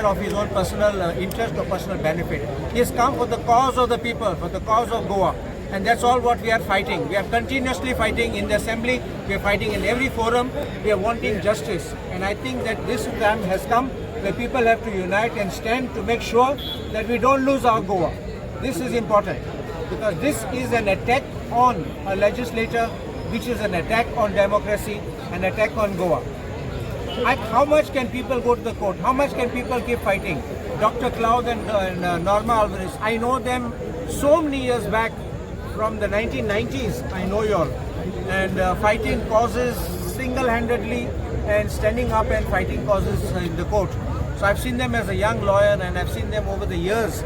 of his own personal interest or personal benefit. He has come for the cause of the people, for the cause of Goa. And that's all what we are fighting. We are continuously fighting in the assembly. We are fighting in every forum. We are wanting justice. And I think that this time has come where people have to unite and stand to make sure that we don't lose our Goa. This is important because this is an attack on a legislature, which is an attack on democracy, an attack on Goa. How much can people go to the court? How much can people keep fighting? Dr. Cloud and Norma Alvarez, I know them so many years back from the 1990s. I know you all. And fighting causes single-handedly and standing up and fighting causes in the court. So I've seen them as a young lawyer and I've seen them over the years.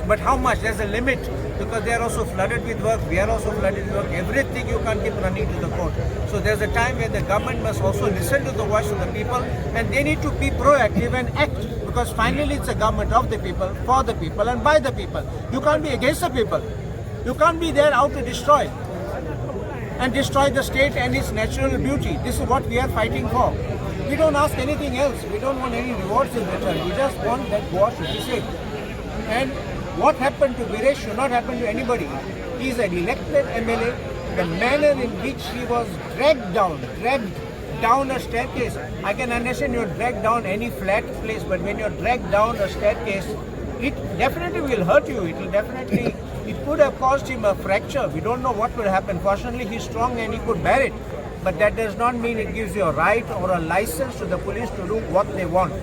But how much? There's a limit because they are also flooded with work. We are also flooded with work. Everything you can't keep running to the court. So there's a time where the government must also listen to the voice of the people and they need to be proactive and act because finally it's a government of the people, for the people and by the people. You can't be against the people. You can't be there out to destroy and destroy the state and its natural beauty. This is what we are fighting for. We don't ask anything else. We don't want any rewards in return. We just want that Goa should be safe. And what happened to Viresh should not happen to anybody. He is an elected MLA. The manner in which he was dragged down a staircase. I can understand you're dragged down any flat place, but when you're dragged down a staircase, it definitely will hurt you. It could have caused him a fracture. We don't know what will happen. Fortunately, he's strong and he could bear it. But that does not mean it gives you a right or a license to the police to do what they want.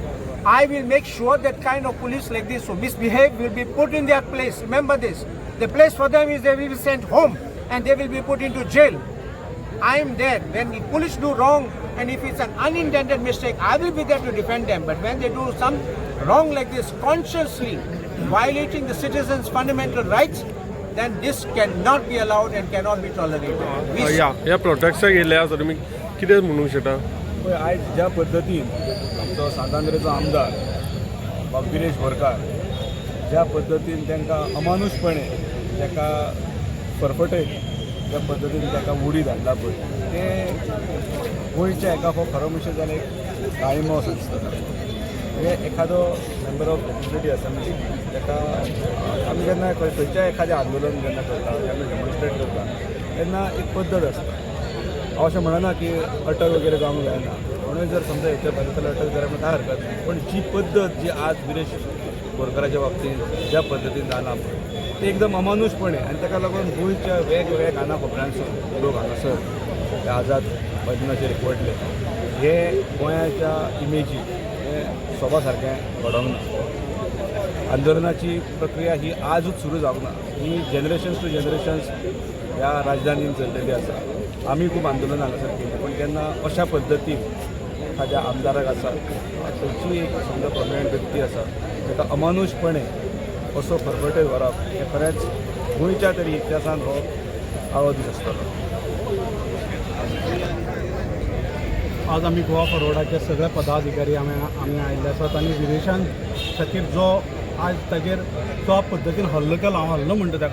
I will make sure that kind of police like this who misbehave will be put in their place. Remember this. The place for them is they will be sent home and they will be put into jail. I am there. When the police do wrong and if it's an unintended mistake, I will be there to defend them. But when they do some wrong like this, consciously violating the citizens' fundamental rights, then this cannot be allowed and cannot be tolerated. या प्रोटेक्टचा गेल्या तर तुम्ही कितें म्हणूंक शकता? आयज ज्या पद्दतीन आमचो सांतांद्रेचो आमदार बिरेश बोरकार ज्या पद्दतीन तांकां अमानुशपणे ताका फरफटयत ज्या पद्दतीन ताका उडी धाडला पळय तें गोंयच्या एका खरो म्हणशें जाल्यार एक गाळमो संस्था. म्हणजे एखादो मेंबर ऑफ लेजिस्लेटिव्ह असेंब्ली ताका आमी जेन्ना खंयच्या एखादें आंदोलन जेन्ना करता जेन्ना डेमॉन्स्ट्रेट करता तेन्ना एक पद्दत आसता. हांव अशें म्हणना की अटक वगैरे जावंक जायना म्हणून जर समजा हेच्या बद्दल अटक जाल्यार काय हरकत ना. पण जी पद्दत जी आज विरेश बोरकाराच्या बाबतींत ज्या पद्दतीन जालां पळय ते एकदम अमानुशपणे आनी ताका लागून गोंयच्या वेगवेगळ्या कानाकोपऱ्यांसून लोक हांगासर ते आझाद मैदानाचेर एकवटले. हे गोंयाच्या इमेजीक हें सोबा सारकें घडोवंक ना. आंदोलनाची प्रक्रिया ही आजूच सुरू जावंक ना. ही जनरेशन्स टू जनरेशन्स ह्या राजधानीन चल्लेली आसा. आमी खूब आंदोलनां हांगासर केली पण केन्ना अशा पद्दतीन एखाद्या आमदाराक आसा खंयची एक समजा प्रॉमिनंट व्यक्ती आसा ताका अमानुशपणे असो फरफटय व्हरप हें खरेंच गोंयच्या तरी इतिहासान हो आळो दीस आसतलो. आज आमी गोवा फॉरवर्डाचे सगळे पदाधिकारी आमी आयिल्ले आसात आनी विरेशान खातीर जो आज ताजेर जो पद्दतीन हल्लो केलो हांव हल्लो म्हणटा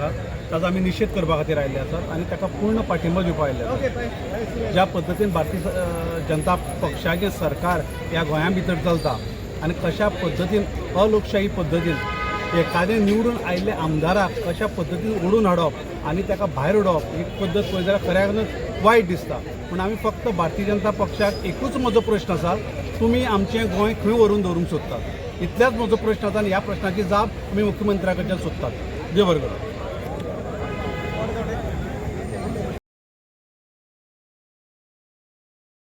ताजो आमी निशेध करपा खातीर आयिल्ले आसात आनी ताका पूर्ण पाठिंबो दिवपा आयिल्ले आसात. ज्या पद्दतीन भारतीय जनता पक्षाचें सरकार ह्या गोंया भितर चलता आनी कशा पद्दतीन अलोकशाही पद्दतीन एखादें निवडून आयिल्ले आमदाराक कशा पद्दतीन ओडून हाडप आनी ताका भायर उडोवप ही पद्दत पळय जाल्यार खऱ्यानच वायट दिसता. पूण आमी फक्त भारतीय जनता पक्षाक एकूच म्हजो प्रश्न आसा, तुमी आमचें गोंय खंय व्हरून दवरूंक सोदतात. इतल्याच म्हजो प्रश्न आसा आनी ह्या प्रश्नाची जाप आमी मुख्यमंत्र्या कडच्यान सोदतात. देव बरें करूं.